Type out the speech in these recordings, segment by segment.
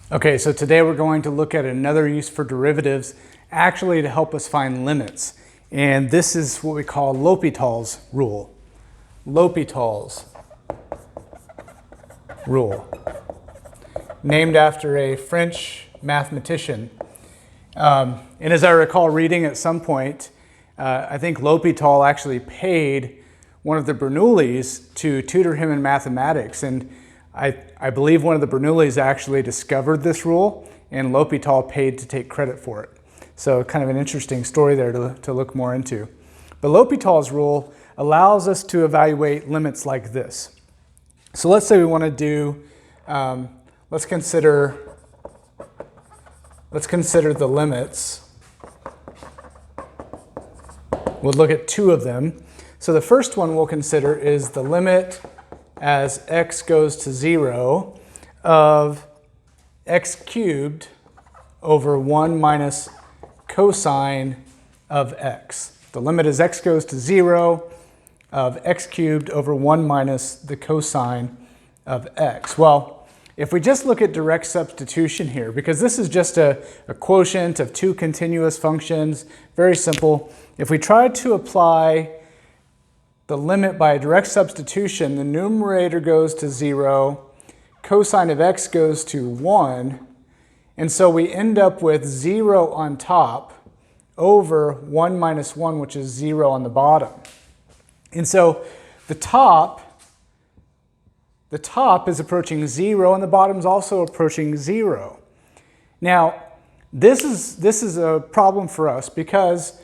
Okay, so today we're going to look at another use for derivatives, actually to help us find limits. And this is what we call L'Hopital's rule. L'Hopital's rule, named after a French mathematician. And as I recall reading at some point, I think L'Hopital actually paid one of the Bernoullis to tutor him in mathematics. And I believe one of the Bernoullis actually discovered this rule, and L'Hopital paid to take credit for it. So kind of an interesting story there to look more into. But L'Hopital's rule allows us to evaluate limits like this. So let's say we want to do, let's consider the limits. We'll look at two of them. So the first one we'll consider is the limit as x goes to 0 of x cubed over 1 minus cosine of x. The limit as x goes to 0 of x cubed over 1 minus the cosine of x. Well, if we just look at direct substitution here, because this is just a quotient of two continuous functions, very simple. If we try to apply the limit by a direct substitution, the numerator goes to 0, cosine of x goes to 1, and so we end up with 0 on top over 1 minus 1, which is 0 on the bottom. And so the top is approaching 0, and the bottom is also approaching 0. Now, this is a problem for us because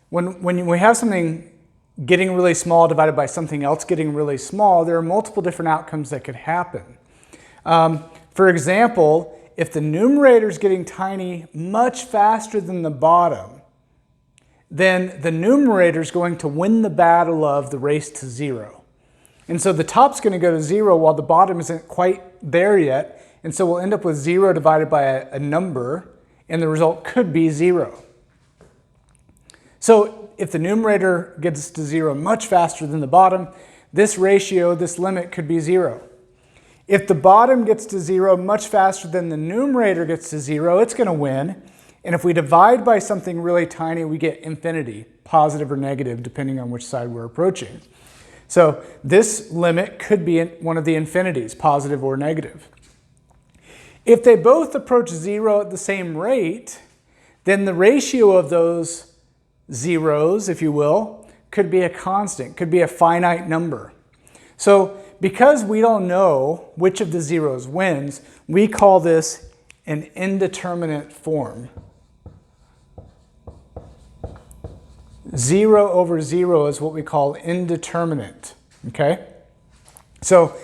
when we have something getting really small divided by something else getting really small, there are multiple different outcomes that could happen. For example, if the numerator is getting tiny much faster than the bottom, then the numerator is going to win the battle of the race to 0. And so the top's going to go to 0 while the bottom isn't quite there yet, and so we'll end up with 0 divided by a number, and the result could be 0. So if the numerator gets to 0 much faster than the bottom, this ratio, this limit could be 0. If the bottom gets to 0 much faster than the numerator gets to 0, it's going to win. And if we divide by something really tiny, we get infinity, positive or negative, depending on which side we're approaching. So this limit could be one of the infinities, positive or negative. If they both approach 0 at the same rate, then the ratio of those zeros, if you will, could be a constant, could be a finite number. So because we don't know which of the zeros wins, we call this an indeterminate form. 0 over 0 is what we call indeterminate, okay? So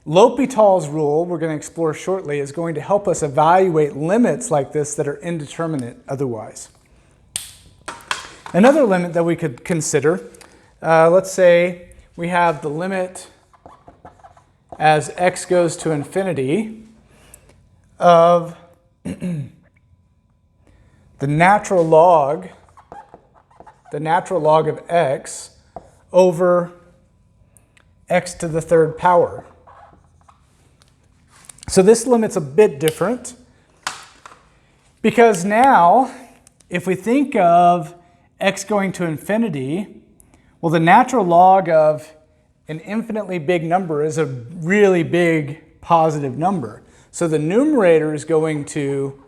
L'Hopital's rule, we're going to explore shortly, is going to help us evaluate limits like this that are indeterminate otherwise. Another limit that we could consider, let's say we have the limit as x goes to infinity of the natural log of x over x to the third power. So this limit's a bit different because now if we think of x going to infinity, well, the natural log of an infinitely big number is a really big positive number. So the numerator is going to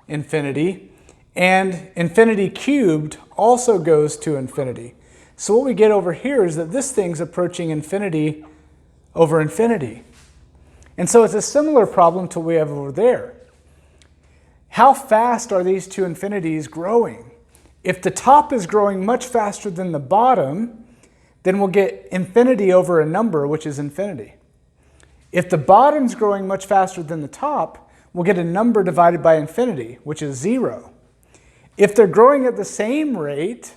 infinity, and infinity cubed also goes to infinity. So what we get over here is that this thing's approaching infinity over infinity. And so it's a similar problem to what we have over there. How fast are these two infinities growing? If the top is growing much faster than the bottom, then we'll get infinity over a number, which is infinity. If the bottom's growing much faster than the top, we'll get a number divided by infinity, which is 0. If they're growing at the same rate,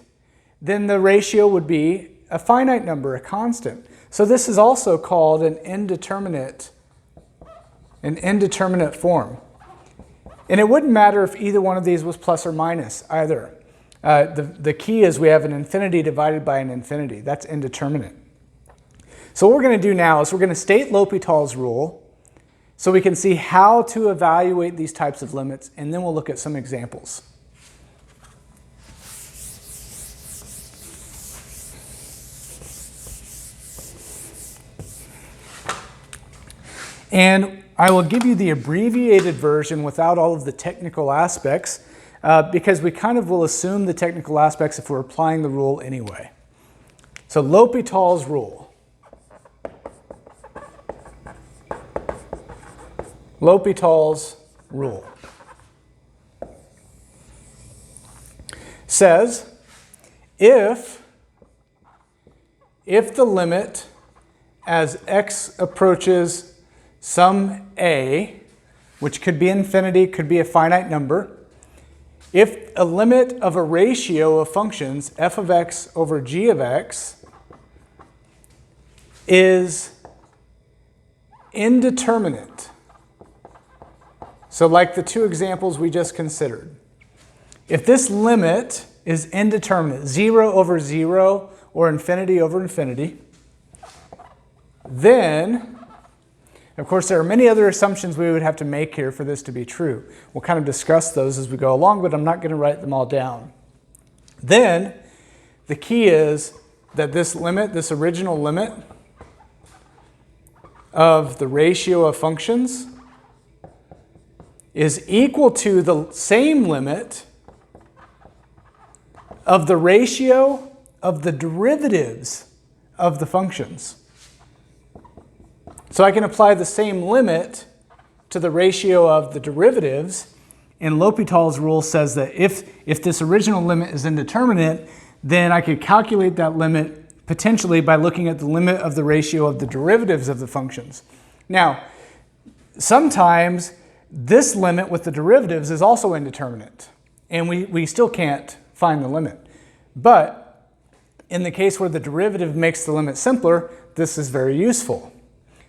then the ratio would be a finite number, a constant. So this is also called an indeterminate form. And it wouldn't matter if either one of these was plus or minus either. The key is we have an infinity divided by an infinity. That's indeterminate. So what we're going to do now is we're going to state L'Hopital's rule, so we can see how to evaluate these types of limits, and then we'll look at some examples. And I will give you the abbreviated version without all of the technical aspects, because we kind of will assume the technical aspects if we're applying the rule anyway. So L'Hopital's rule. L'Hopital's rule says if the limit as x approaches some a, which could be infinity, could be a finite number, if a limit of a ratio of functions f of x over g of x is indeterminate, so like the two examples we just considered, if this limit is indeterminate, 0 over 0 or infinity over infinity, then, of course, there are many other assumptions we would have to make here for this to be true. We'll kind of discuss those as we go along, but I'm not going to write them all down. Then, the key is that this limit, this original limit of the ratio of functions is equal to the same limit of the ratio of the derivatives of the functions. So I can apply the same limit to the ratio of the derivatives, and L'Hopital's rule says that if this original limit is indeterminate, then I could calculate that limit potentially by looking at the limit of the ratio of the derivatives of the functions. Now, sometimes this limit with the derivatives is also indeterminate, and we still can't find the limit. But in the case where the derivative makes the limit simpler, this is very useful.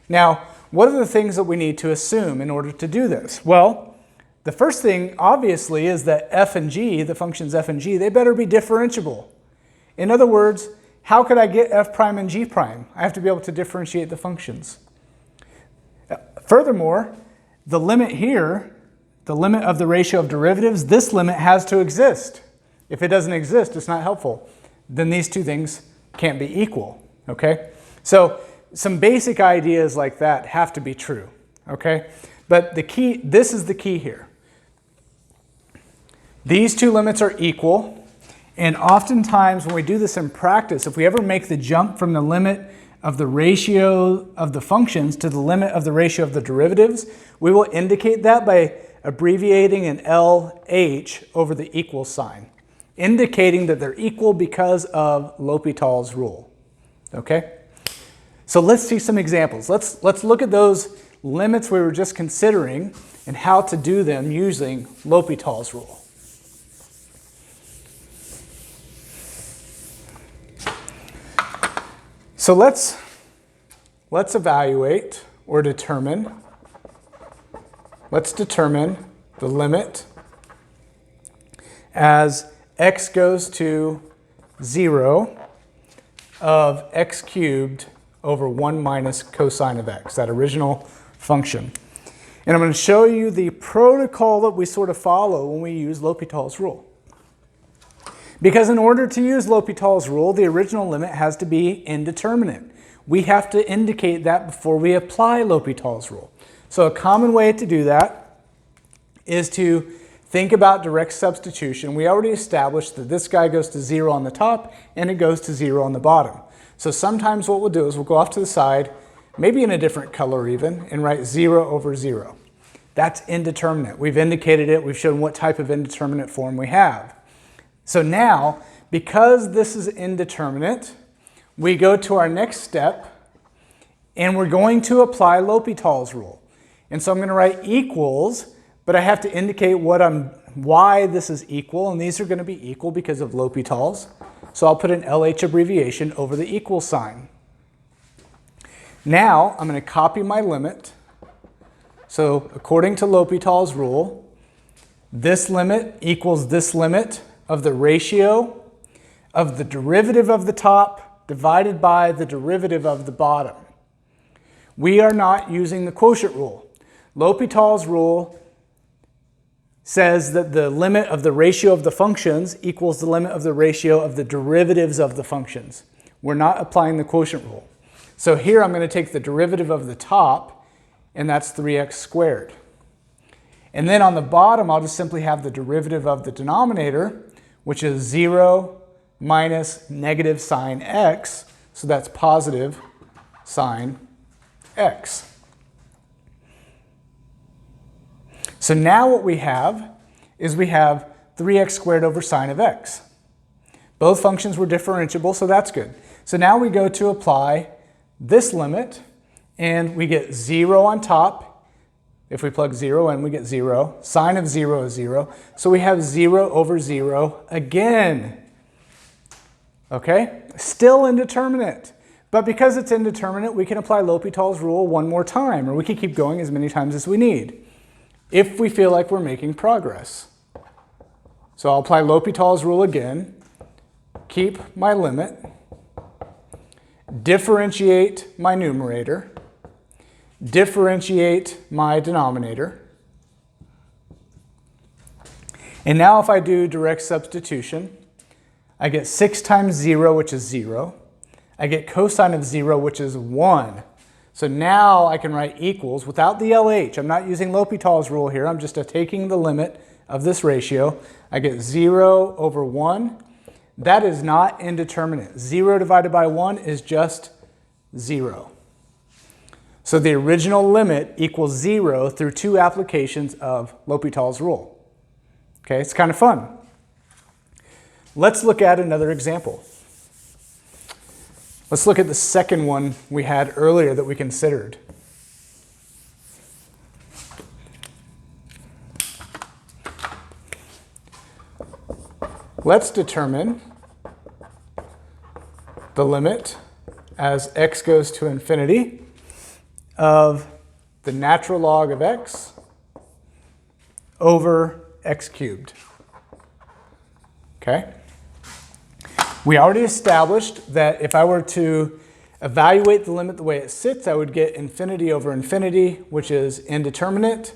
Now, what are the things that we need to assume in order to do this? Well, the first thing, obviously, is that f and g, the functions f and g, they better be differentiable. In other words, how could I get f prime and g prime? I have to be able to differentiate the functions. Furthermore, the limit here, the limit of the ratio of derivatives, this limit has to exist. If it doesn't exist, it's not helpful. Then these two things can't be equal, okay? So some basic ideas like that have to be true, okay? But the key, this is the key here. These two limits are equal, and oftentimes when we do this in practice, if we ever make the jump from the limit of the ratio of the functions to the limit of the ratio of the derivatives, we will indicate that by abbreviating an LH over the equal sign, indicating that they're equal because of L'Hopital's rule, okay? So let's see some examples. Let's look at those limits we were just considering and how to do them using L'Hopital's rule. So let's evaluate or determine. Let's determine the limit as x goes to 0 of x cubed over 1 minus cosine of x, that original function. And I'm going to show you the protocol that we sort of follow when we use L'Hopital's rule. Because in order to use L'Hopital's rule, the original limit has to be indeterminate. We have to indicate that before we apply L'Hopital's rule. So a common way to do that is to think about direct substitution. We already established that this guy goes to 0 on the top and it goes to 0 on the bottom. So sometimes what we'll do is we'll go off to the side, maybe in a different color even, and write 0 over 0. That's indeterminate. We've indicated it. We've shown what type of indeterminate form we have. So now, because this is indeterminate, we go to our next step, and we're going to apply L'Hopital's rule. And so I'm going to write equals, but I have to indicate why this is equal, and these are going to be equal because of L'Hopital's. So I'll put an LH abbreviation over the equal sign. Now I'm going to copy my limit. So according to L'Hopital's rule, this limit equals this limit of the ratio of the derivative of the top divided by the derivative of the bottom. We are not using the quotient rule. L'Hopital's rule says that the limit of the ratio of the functions equals the limit of the ratio of the derivatives of the functions. We're not applying the quotient rule. So here I'm going to take the derivative of the top, and that's 3x squared. And then on the bottom, I'll just simply have the derivative of the denominator, which is 0 minus negative sine x. So that's positive sine x. So now what we have is we have 3x squared over sine of x. Both functions were differentiable, so that's good. So now we go to apply this limit, and we get 0 on top. If we plug 0 in, we get 0. Sine of 0 is 0. So we have 0 over 0 again. Okay? Still indeterminate. But because it's indeterminate, we can apply L'Hopital's rule one more time, or we can keep going as many times as we need, if we feel like we're making progress. So I'll apply L'Hopital's rule again, keep my limit, differentiate my numerator, differentiate my denominator. And now if I do direct substitution, I get 6 times 0, which is 0. I get cosine of 0, which is 1. So now I can write equals without the LH. I'm not using L'Hopital's rule here. I'm just taking the limit of this ratio. I get 0 over 1. That is not indeterminate. 0 divided by 1 is just 0. So the original limit equals 0 through 2 applications of L'Hopital's rule. Okay, it's kind of fun. Let's look at another example. Let's look at the second one we had earlier that we considered. Let's determine the limit as x goes to infinity of the natural log of x over x cubed. Okay? We already established that if I were to evaluate the limit the way it sits, I would get infinity over infinity, which is indeterminate,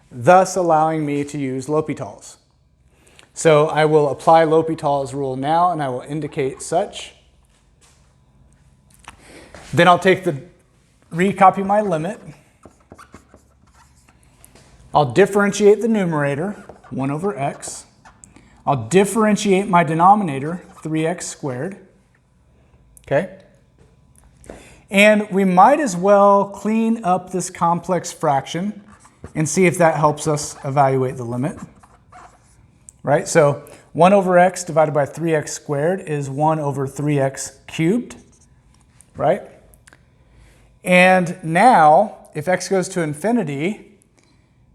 thus allowing me to use L'Hopital's. So I will apply L'Hopital's rule now, and I will indicate such. Then I'll recopy my limit. I'll differentiate the numerator, 1 over x. I'll differentiate my denominator, 3x squared. Okay? And we might as well clean up this complex fraction and see if that helps us evaluate the limit. Right? So 1 over x divided by 3x squared is 1 over 3x cubed. Right? And now, if x goes to infinity,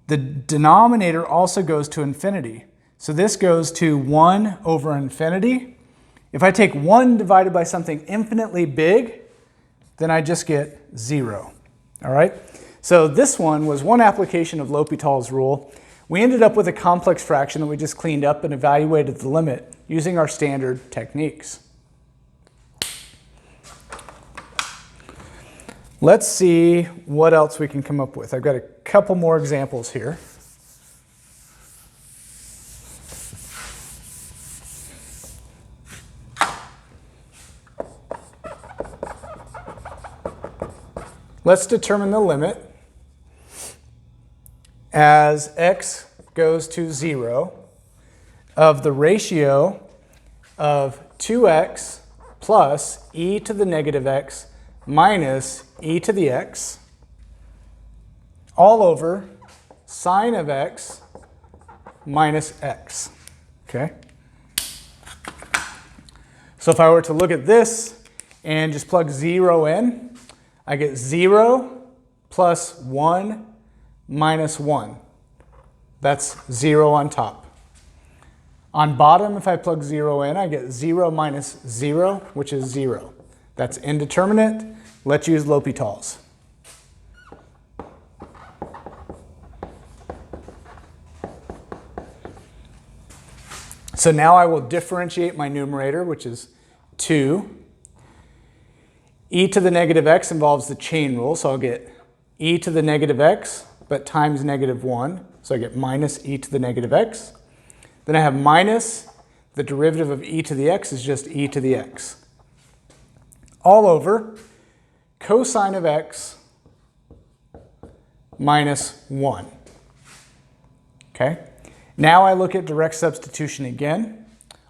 the denominator also goes to infinity. So this goes to 1 over infinity. If I take 1 divided by something infinitely big, then I just get 0. All right? So this one was one application of L'Hopital's rule. We ended up with a complex fraction that we just cleaned up and evaluated the limit using our standard techniques. Let's see what else we can come up with. I've got a couple more examples here. Let's determine the limit as x goes to 0 of the ratio of 2x plus e to the negative x minus e to the x all over sine of x minus x. Okay? So if I were to look at this and just plug 0 in, I get 0 plus 1 minus 1. That's 0 on top. On bottom, if I plug 0 in, I get 0 minus 0, which is 0. That's indeterminate. Let's use L'Hopital's. So now I will differentiate my numerator, which is 2. E to the negative x involves the chain rule, so I'll get e to the negative x but times negative 1. So I get minus e to the negative x. Then I have minus the derivative of e to the x is just e to the x. All over cosine of x minus 1. Okay? Now I look at direct substitution again.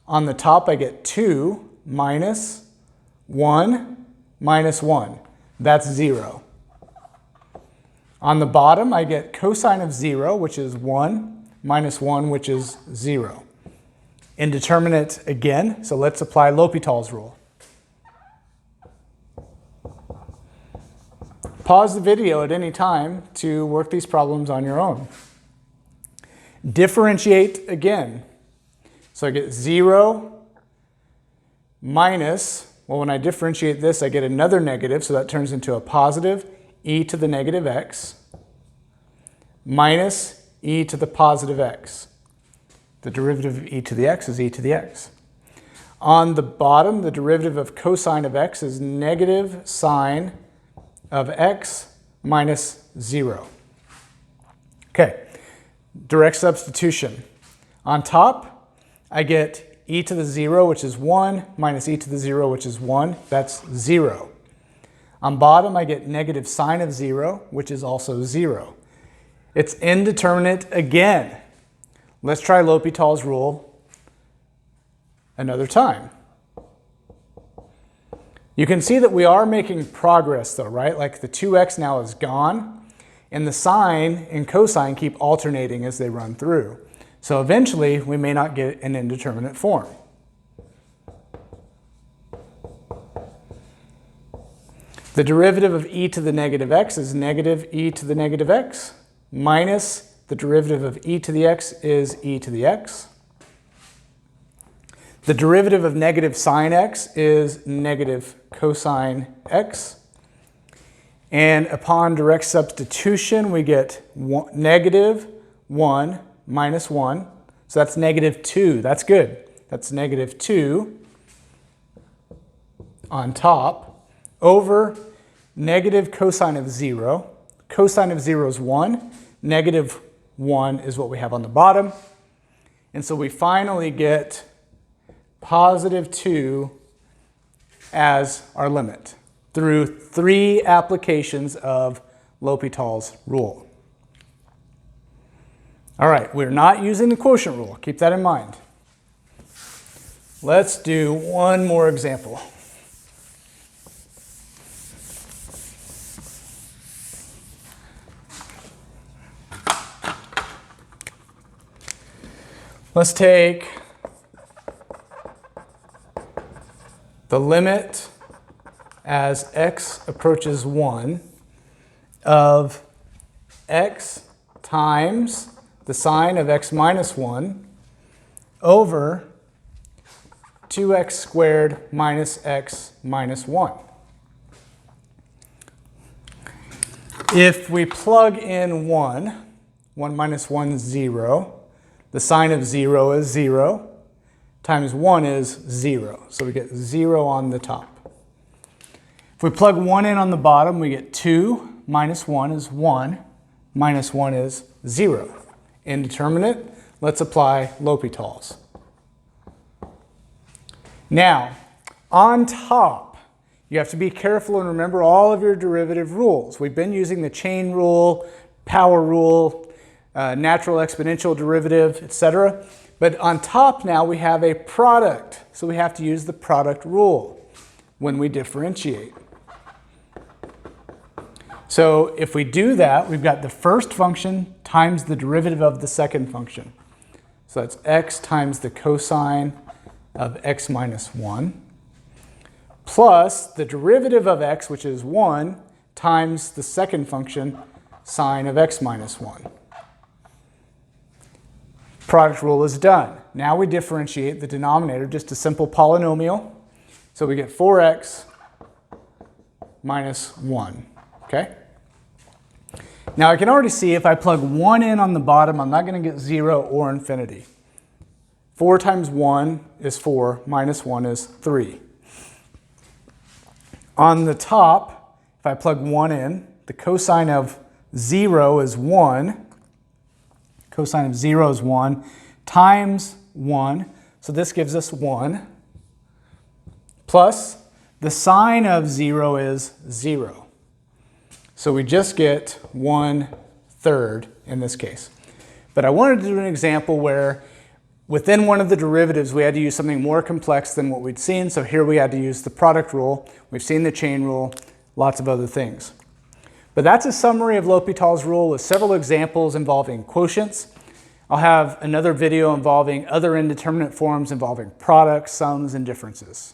On the top I get 2 minus 1 minus 1. That's 0. On the bottom I get cosine of 0, which is 1, minus 1, which is 0. Indeterminate again, so let's apply L'Hopital's rule. Pause the video at any time to work these problems on your own. Differentiate again. So I get 0 minus, well, when I differentiate this, I get another negative, so that turns into a positive e to the negative x minus e to the positive x. The derivative of e to the x is e to the x. On the bottom, the derivative of cosine of x is negative sine of x minus 0. Okay, direct substitution. On top, I get e to the 0, which is 1, minus e to the 0, which is 1. That's 0. On bottom, I get negative sine of 0, which is also 0. It's indeterminate again. Let's try L'Hopital's rule another time. You can see that we are making progress though, right? Like the 2x now is gone, and the sine and cosine keep alternating as they run through. So eventually, we may not get an indeterminate form. The derivative of e to the negative x is negative e to the negative x, minus the derivative of e to the x is e to the x. The derivative of negative sine x is negative cosine x. And upon direct substitution, we get negative 1 minus 1. So that's negative 2. That's good. That's negative 2 on top over negative cosine of 0. Cosine of 0 is 1. Negative 1 is what we have on the bottom. And so we finally get positive 2 as our limit through 3 applications of L'Hopital's rule. All right, we're not using the quotient rule. Keep that in mind. Let's do one more example. Let's take the limit as x approaches 1 of x times the sine of x minus 1 over 2x squared minus x minus 1. If we plug in 1 minus 1 is 0. The sine of 0 is 0, times 1 is 0. So we get 0 on the top. If we plug 1 in on the bottom, we get 2 minus 1 is 1, minus 1 is 0. Indeterminate, let's apply L'Hopital's. Now, on top, you have to be careful and remember all of your derivative rules. We've been using the chain rule, power rule, natural exponential derivative, etc. But on top now we have a product, so we have to use the product rule when we differentiate. So if we do that, we've got the first function times the derivative of the second function. So that's x times the cosine of x minus 1 plus the derivative of x, which is 1, times the second function, sine of x minus 1. Product rule is done. Now we differentiate the denominator, just a simple polynomial. So we get 4x minus 1, okay? Now I can already see if I plug 1 in on the bottom, I'm not going to get 0 or infinity. 4 times 1 is 4, minus 1 is 3. On the top, if I plug 1 in, the cosine of 0 is 1, cosine of 0 is 1, times 1, so this gives us 1, plus the sine of 0 is 0. So we just get 1/3 in this case. But I wanted to do an example where within one of the derivatives we had to use something more complex than what we'd seen, so here we had to use the product rule. We've seen the chain rule, lots of other things. But that's a summary of L'Hopital's rule with several examples involving quotients. I'll have another video involving other indeterminate forms involving products, sums, and differences.